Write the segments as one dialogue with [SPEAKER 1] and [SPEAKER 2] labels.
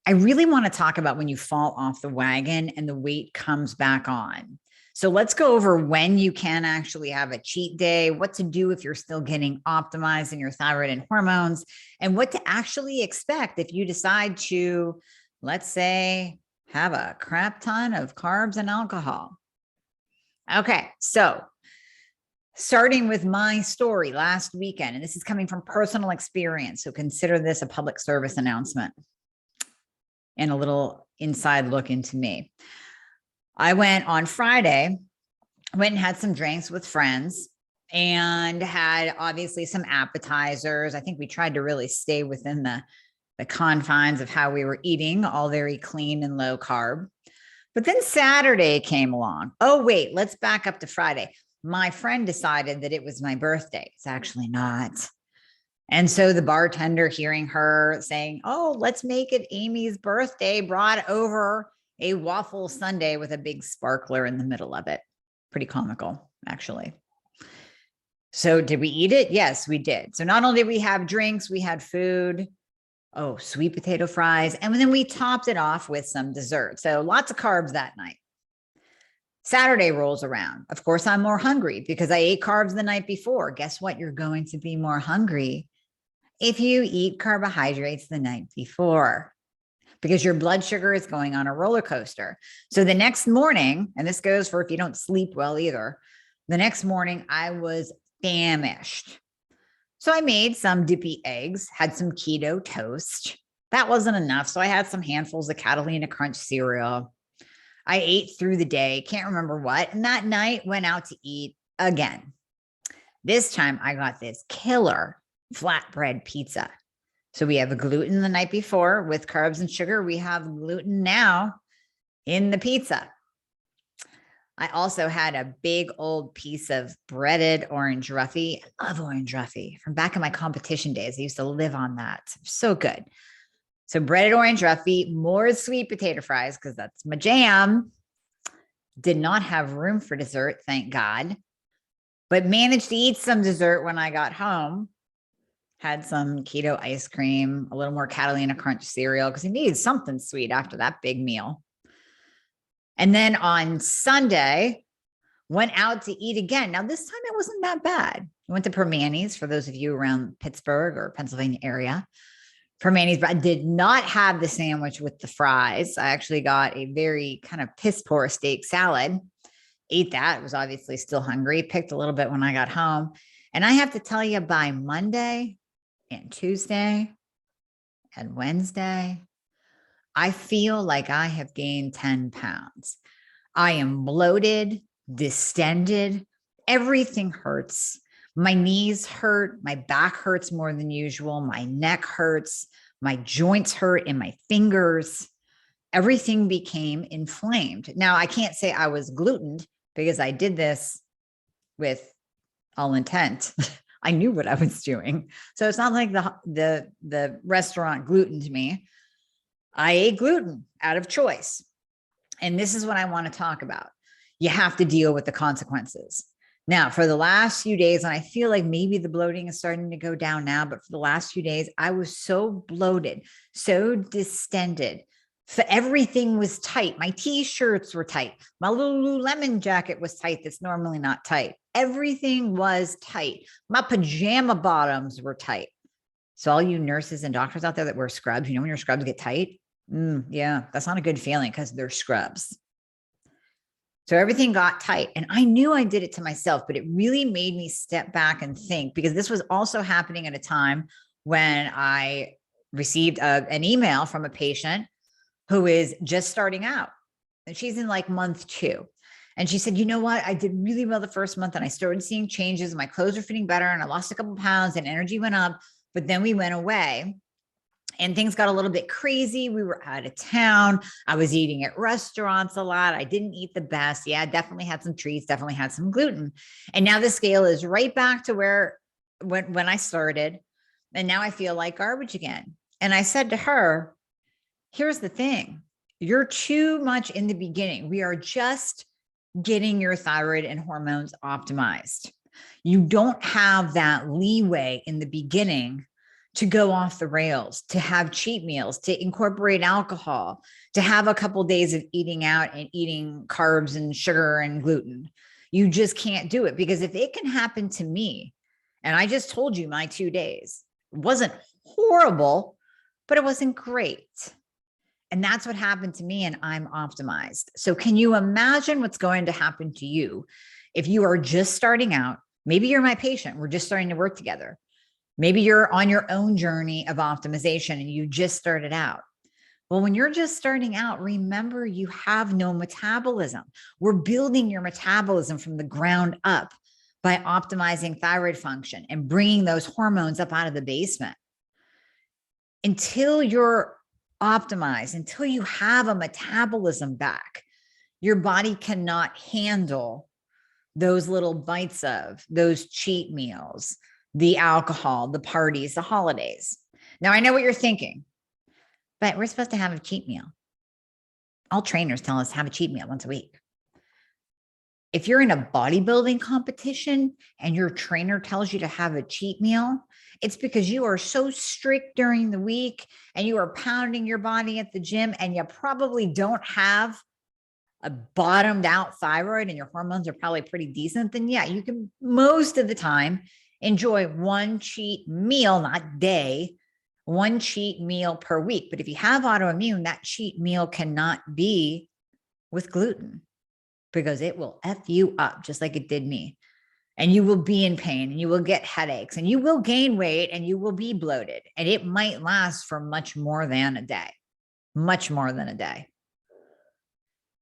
[SPEAKER 1] I really want to talk about when you fall off the wagon and the weight comes back on. So let's go over when you can actually have a cheat day, what to do if you're still getting optimized in your thyroid and hormones, and what to actually expect if you decide to, let's say, have a crap ton of carbs and alcohol. Okay, so starting with my story last weekend, and this is coming from personal experience, so consider this a public service announcement and a little inside look into me. I went on Friday, went and had some drinks with friends and had obviously some appetizers. I think we tried to really stay within the confines of how we were eating, all very clean and low carb. But then Saturday came along. Oh, wait, let's back up to Friday. My friend decided that it was my birthday. It's actually not. And so the bartender, hearing her saying, oh, let's make it Amie's birthday, brought over a waffle sundae with a big sparkler in the middle of it. Pretty comical, actually. So did we eat it? Yes, we did. So not only did we have drinks, we had food. Oh, sweet potato fries. And then we topped it off with some dessert. So lots of carbs that night. Saturday rolls around. Of course, I'm more hungry because I ate carbs the night before. Guess what? You're going to be more hungry if you eat carbohydrates the night before, because your blood sugar is going on a roller coaster. So the next morning, and this goes for if you don't sleep well either, the next morning I was famished. So I made some dippy eggs, had some keto toast. That wasn't enough. So I had some handfuls of Catalina Crunch cereal. I ate through the day, can't remember what. And that night went out to eat again. This time I got this killer flatbread pizza. So we have a gluten the night before with carbs and sugar. We have gluten now in the pizza. I also had a big old piece of breaded orange roughy. I love orange roughy from back in my competition days. I used to live on that. So good. So breaded orange roughy, more sweet potato fries because that's my jam. Did not have room for dessert, thank God, but managed to eat some dessert when I got home. Had some keto ice cream, a little more Catalina Crunch cereal because you needed something sweet after that big meal. And then on Sunday, went out to eat again. Now, this time it wasn't that bad. I went to Permani's for those of you around Pittsburgh or Pennsylvania area. Permani's, but I did not have the sandwich with the fries. I actually got a very kind of piss poor steak salad. Ate that. I was obviously still hungry. Picked a little bit when I got home. And I have to tell you, by Monday and Tuesday and Wednesday, I feel like I have gained 10 pounds. I am bloated, distended. Everything hurts. My knees hurt. My back hurts more than usual. My neck hurts. My joints hurt in my fingers. Everything became inflamed. Now, I can't say I was glutened because I did this with all intent. I knew what I was doing. So it's not like the restaurant glutened me. I ate gluten out of choice. And this is what I want to talk about. You have to deal with the consequences. Now, for the last few days, and I feel like maybe the bloating is starting to go down now, but for the last few days, I was so bloated, so distended. So everything was tight. My t-shirts were tight. My Lululemon jacket was tight. That's normally not tight. Everything was tight. My pajama bottoms were tight. So all you nurses and doctors out there that wear scrubs, you know, when your scrubs get tight, yeah, that's not a good feeling because they're scrubs. So everything got tight, and I knew I did it to myself, but it really made me step back and think, because this was also happening at a time when I received an email from a patient who is just starting out, and she's in like month 2. And she said, you know what? I did really well the first month and I started seeing changes. My clothes are fitting better and I lost a couple pounds and energy went up, but then we went away and things got a little bit crazy. We were out of town. I was eating at restaurants a lot. I didn't eat the best. Yeah, definitely had some treats, definitely had some gluten. And now the scale is right back to where when I started. And now I feel like garbage again. And I said to her, here's the thing. You're too much in the beginning. We are just getting your thyroid and hormones optimized. You don't have that leeway in the beginning to go off the rails, to have cheat meals, to incorporate alcohol, to have a couple of days of eating out and eating carbs and sugar and gluten. You just can't do it, because if it can happen to me, and I just told you my 2 days, it wasn't horrible, but it wasn't great. And that's what happened to me, and I'm optimized. So can you imagine what's going to happen to you if you are just starting out? Maybe you're my patient. We're just starting to work together. Maybe you're on your own journey of optimization and you just started out. Well, when you're just starting out, remember you have no metabolism. We're building your metabolism from the ground up by optimizing thyroid function and bringing those hormones up out of the basement. Until you're optimized, until you have a metabolism back, your body cannot handle those little bites of those cheat meals, the alcohol, the parties, the holidays. Now, I know what you're thinking, but we're supposed to have a cheat meal. All trainers tell us have a cheat meal once a week. If you're in a bodybuilding competition and your trainer tells you to have a cheat meal, it's because you are so strict during the week and you are pounding your body at the gym, and you probably don't have a bottomed out thyroid and your hormones are probably pretty decent. Then yeah, you can most of the time enjoy one cheat meal, not day, one cheat meal per week. But if you have autoimmune, that cheat meal cannot be with gluten, because it will F you up just like it did me. And you will be in pain and you will get headaches and you will gain weight and you will be bloated. And it might last for much more than a day, much more than a day.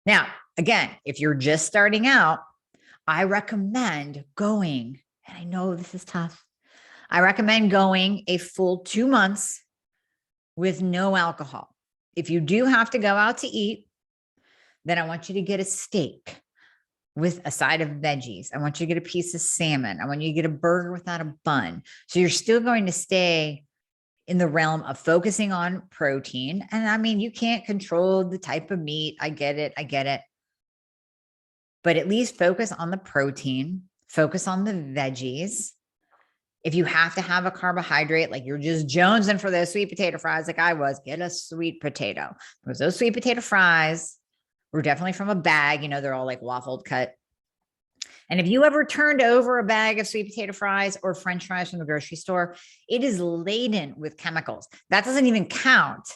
[SPEAKER 1] Now, again, if you're just starting out, I recommend going, and I know this is tough, I recommend going a full 2 months with no alcohol. If you do have to go out to eat, then I want you to get a steak with a side of veggies. I want you to get a piece of salmon. I want you to get a burger without a bun. So you're still going to stay in the realm of focusing on protein. And I mean, you can't control the type of meat. I get it. I get it. But at least focus on the protein, focus on the veggies. If you have to have a carbohydrate, like you're just jonesing for those sweet potato fries, like I was, get a sweet potato, because those sweet potato fries were definitely from a bag. You know, they're all like waffled cut. And if you ever turned over a bag of sweet potato fries or French fries from the grocery store, it is laden with chemicals. That doesn't even count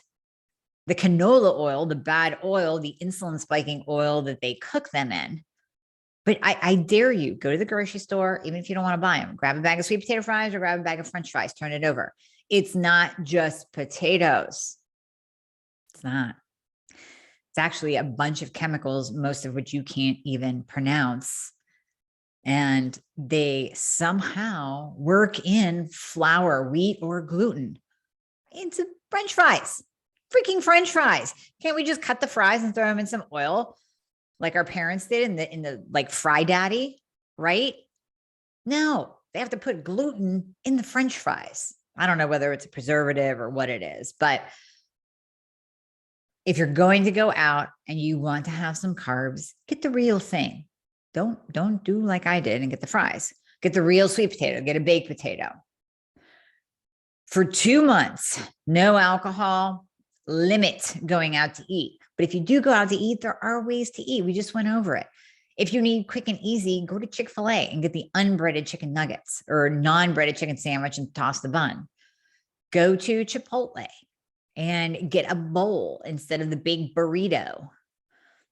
[SPEAKER 1] the canola oil, the bad oil, the insulin spiking oil that they cook them in. But I dare you, go to the grocery store, even if you don't want to buy them, grab a bag of sweet potato fries or grab a bag of French fries, turn it over. It's not just potatoes. It's not. It's actually a bunch of chemicals, most of which you can't even pronounce. And they somehow work in flour, wheat, or gluten into French fries, freaking French fries. Can't we just cut the fries and throw them in some oil like our parents did in the like Fry Daddy, right? No, they have to put gluten in the French fries. I don't know whether it's a preservative or what it is, but if you're going to go out and you want to have some carbs, get the real thing. Don't do like I did and get the fries. Get the real sweet potato, get a baked potato. For 2 months, no alcohol, limit going out to eat. But if you do go out to eat, there are ways to eat. We just went over it. If you need quick and easy, go to Chick-fil-A and get the unbreaded chicken nuggets or non-breaded chicken sandwich and toss the bun. Go to Chipotle and get a bowl instead of the big burrito.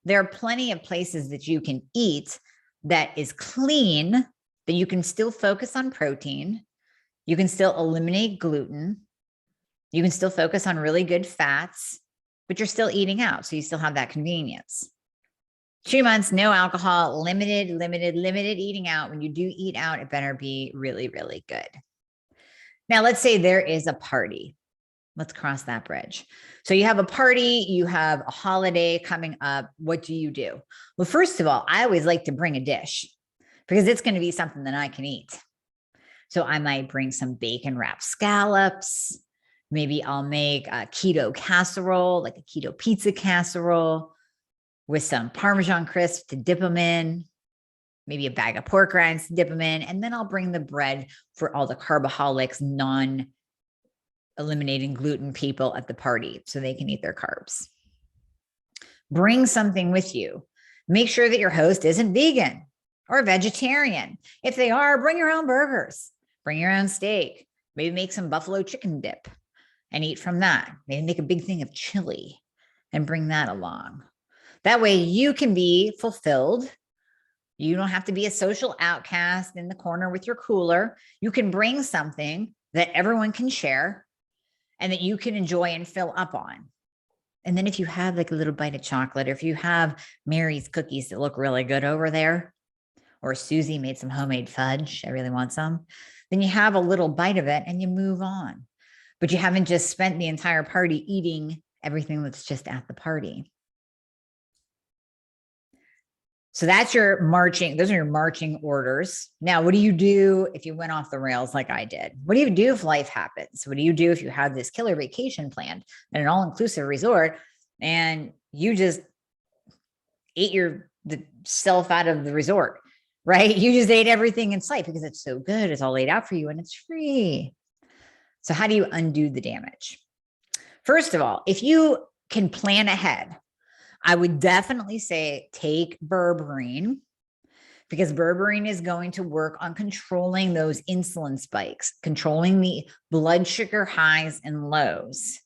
[SPEAKER 1] There are plenty of places that you can eat that is clean, that you can still focus on protein. You can still eliminate gluten. You can still focus on really good fats, but you're still eating out. So you still have that convenience. 2 months, no alcohol, limited eating out. When you do eat out, it better be really, really good. Now, let's say there is a party. Let's cross that bridge. So you have a party, you have a holiday coming up. What do? Well, first of all, I always like to bring a dish because it's going to be something that I can eat. So I might bring some bacon wrapped scallops. Maybe I'll make a keto casserole, like a keto pizza casserole with some Parmesan crisp to dip them in. Maybe a bag of pork rinds to dip them in. And then I'll bring the bread for all the carboholics, eliminating gluten people at the party so they can eat their carbs. Bring something with you. Make sure that your host isn't vegan or vegetarian. If they are, bring your own burgers, bring your own steak, maybe make some buffalo chicken dip and eat from that. Maybe make a big thing of chili and bring that along. That way you can be fulfilled. You don't have to be a social outcast in the corner with your cooler. You can bring something that everyone can share and that you can enjoy and fill up on. And then if you have like a little bite of chocolate, or if you have Mary's cookies that look really good over there, or Susie made some homemade fudge, I really want some, then you have a little bite of it and you move on. But you haven't just spent the entire party eating everything that's just at the party. So that's your marching, those are your marching orders. Now, what do you do if you went off the rails like I did? What do you do if life happens? What do you do if you have this killer vacation planned at an all-inclusive resort and you just ate yourself out of the resort, right? You just ate everything in sight because it's so good. It's all laid out for you and it's free. So how do you undo the damage? First of all, if you can plan ahead, I would definitely say take berberine, because berberine is going to work on controlling those insulin spikes, controlling the blood sugar highs and lows.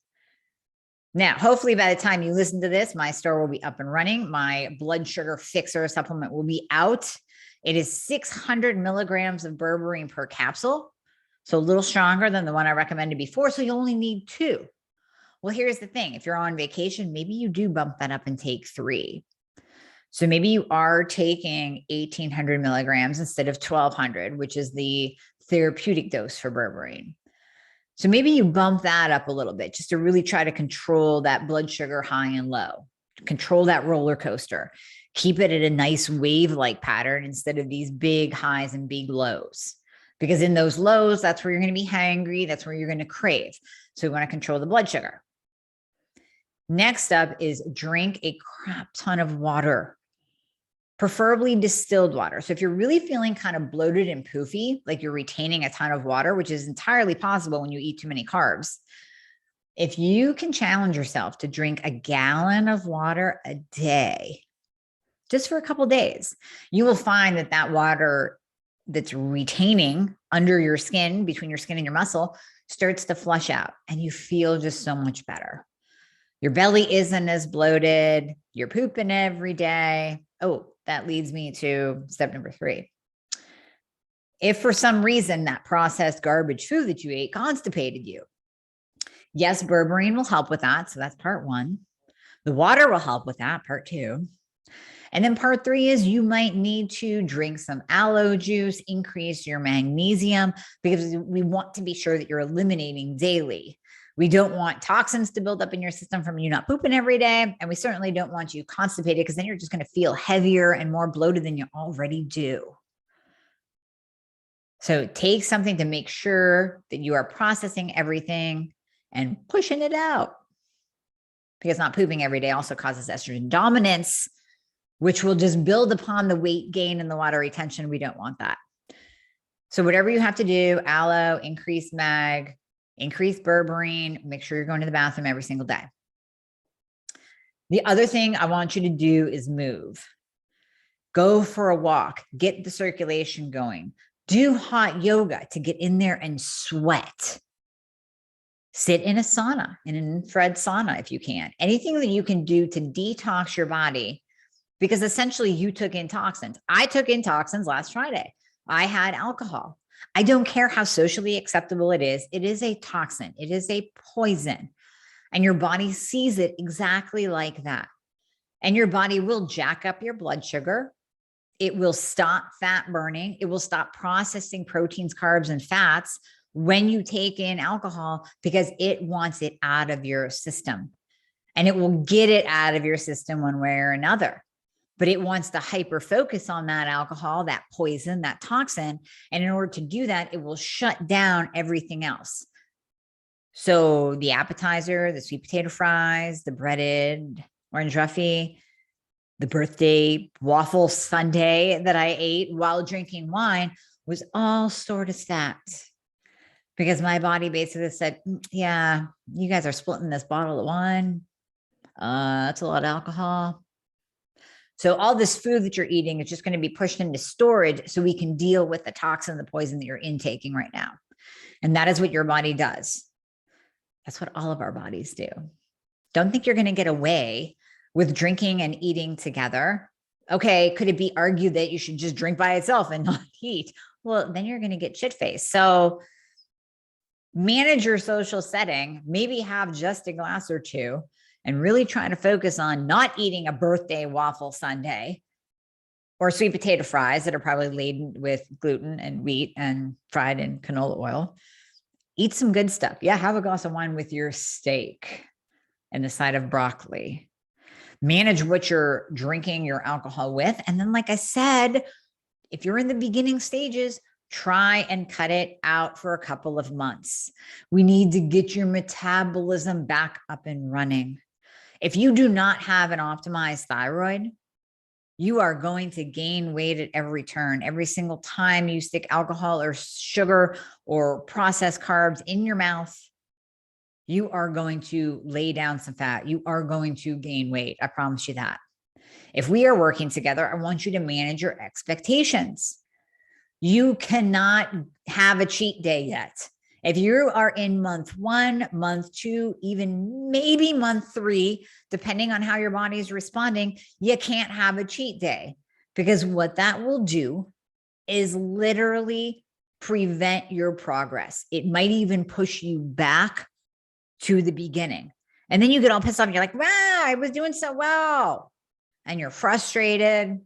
[SPEAKER 1] Now, hopefully by the time you listen to this, my store will be up and running. My blood sugar fixer supplement will be out. It is 600 milligrams of berberine per capsule, so a little stronger than the one I recommended before, so you only need 2. Well, here's the thing. If you're on vacation, maybe you do bump that up and take 3. So maybe you are taking 1,800 milligrams instead of 1,200, which is the therapeutic dose for berberine. So maybe you bump that up a little bit just to really try to control that blood sugar high and low, control that roller coaster, keep it at a nice wave-like pattern instead of these big highs and big lows. Because in those lows, that's where you're going to be hangry. That's where you're going to crave. So we want to control the blood sugar. Next up is drink a crap ton of water, preferably distilled water. So if you're really feeling kind of bloated and poofy, like you're retaining a ton of water, which is entirely possible when you eat too many carbs, if you can challenge yourself to drink a gallon of water a day, just for a couple of days, you will find that that water that's retaining under your skin, between your skin and your muscle, starts to flush out and you feel just so much better. Your belly isn't as bloated. You're pooping every day. Oh, that leads me to step number 3. If for some reason that processed garbage food that you ate constipated you, yes, berberine will help with that. So that's part 1. The water will help with that, part 2. And then part 3 is you might need to drink some aloe juice, increase your magnesium, because we want to be sure that you're eliminating daily. We don't want toxins to build up in your system from you not pooping every day. And we certainly don't want you constipated, because then you're just going to feel heavier and more bloated than you already do. So take something to make sure that you are processing everything and pushing it out, because not pooping every day also causes estrogen dominance, which will just build upon the weight gain and the water retention. We don't want that. So whatever you have to do, aloe, increase mag, increase berberine, make sure you're going to the bathroom every single day. The other thing I want you to do is move. Go for a walk, get the circulation going, do hot yoga to get in there and sweat. Sit in a sauna, in an infrared sauna if you can. Anything that you can do to detox your body, because essentially you took in toxins. I took in toxins last Friday. I had alcohol. I don't care how socially acceptable it is. It is a toxin. It is a poison. And your body sees it exactly like that. And your body will jack up your blood sugar. It will stop fat burning. It will stop processing proteins, carbs, and fats when you take in alcohol, because it wants it out of your system. And it will get it out of your system one way or another. But it wants to hyper focus on that alcohol, that poison, that toxin. And in order to do that, it will shut down everything else. So the appetizer, the sweet potato fries, the breaded orange roughy, the birthday waffle sundae that I ate while drinking wine was all stored as fat. because my body basically said, yeah, you guys are splitting this bottle of wine. That's a lot of alcohol. So all this food that you're eating is just going to be pushed into storage so we can deal with the toxin, the poison that you're intaking right now. And that is what your body does. That's what all of our bodies do. Don't think you're going to get away with drinking and eating together. Okay, could it be argued that you should just drink by itself and not eat? Well, then you're going to get shit-faced. So manage your social setting, maybe have just a glass or two, and really try to focus on not eating a birthday waffle sundae or sweet potato fries that are probably laden with gluten and wheat and fried in canola oil. Eat some good stuff. Yeah, have a glass of wine with your steak and the side of broccoli. Manage what you're drinking your alcohol with. And then, like I said, if you're in the beginning stages, try and cut it out for a couple of months. We need to get your metabolism back up and running. If you do not have an optimized thyroid, you are going to gain weight at every turn. Every single time you stick alcohol or sugar or processed carbs in your mouth, you are going to lay down some fat. You are going to gain weight. I promise you that. If we are working together, I want you to manage your expectations. You cannot have a cheat day yet. If you are in month 1, month 2, even maybe month 3, depending on how your body is responding, you can't have a cheat day, because what that will do is literally prevent your progress. It might even push you back to the beginning. And then you get all pissed off and you're like, wow, I was doing so well. And you're frustrated.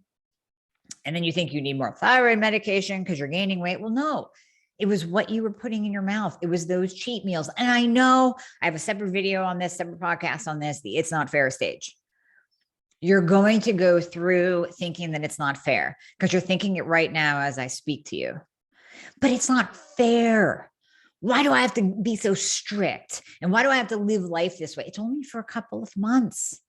[SPEAKER 1] And then you think you need more thyroid medication because you're gaining weight. Well, no, it was what you were putting in your mouth. It was those cheat meals. And I know I have a separate video on this, separate podcast on this, the It's Not Fair stage. You're going to go through thinking that it's not fair because you're thinking it right now as I speak to you. But it's not fair. Why do I have to be so strict? And why do I have to live life this way? It's only for a couple of months.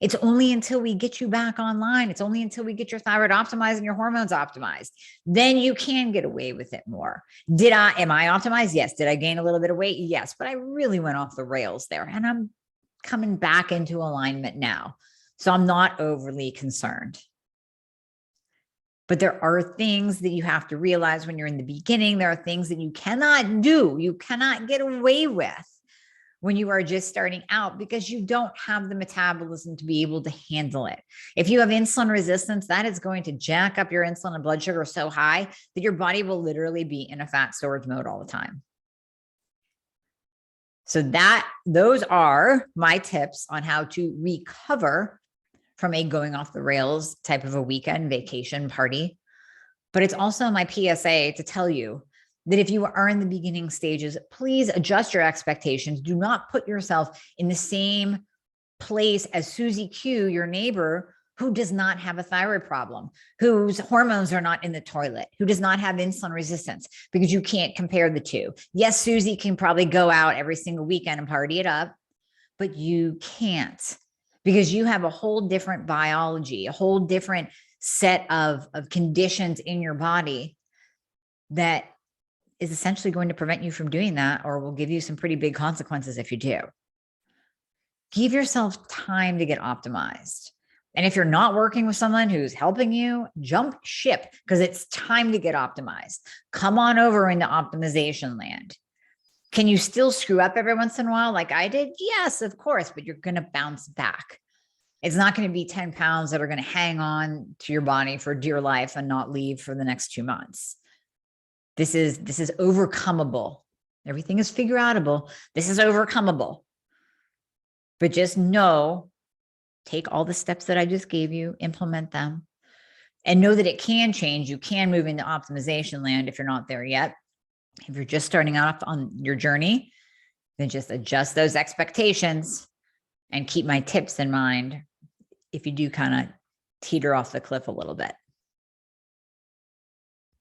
[SPEAKER 1] It's only until we get you back online. It's only until we get your thyroid optimized and your hormones optimized. Then you can get away with it more. Am I optimized? Yes. Did I gain a little bit of weight? Yes. But I really went off the rails there and I'm coming back into alignment now. So I'm not overly concerned. But there are things that you have to realize when you're in the beginning. There are things that you cannot do. You cannot get away with when you are just starting out because you don't have the metabolism to be able to handle it. If you have insulin resistance, that is going to jack up your insulin and blood sugar so high that your body will literally be in a fat storage mode all the time. So those are my tips on how to recover from a going off the rails type of a weekend vacation party. But it's also my PSA to tell you that if you are in the beginning stages, please adjust your expectations. Do not put yourself in the same place as Susie Q, your neighbor, who does not have a thyroid problem, whose hormones are not in the toilet, who does not have insulin resistance, because you can't compare the two. Yes, Susie can probably go out every single weekend and party it up, but you can't, because you have a whole different biology, a whole different set of conditions in your body that is essentially going to prevent you from doing that, or will give you some pretty big consequences if you do. Give yourself time to get optimized. And if you're not working with someone who's helping you, jump ship, because it's time to get optimized. Come on over into optimization land. Can you still screw up every once in a while like I did? Yes, of course, but you're going to bounce back. It's not going to be 10 pounds that are going to hang on to your body for dear life and not leave for the next 2 months. This is overcomable. Everything is figure outable. This is overcomable. But just know, take all the steps that I just gave you, implement them, and know that it can change. You can move into optimization land if you're not there yet. If you're just starting off on your journey, then just adjust those expectations and keep my tips in mind if you do kind of teeter off the cliff a little bit.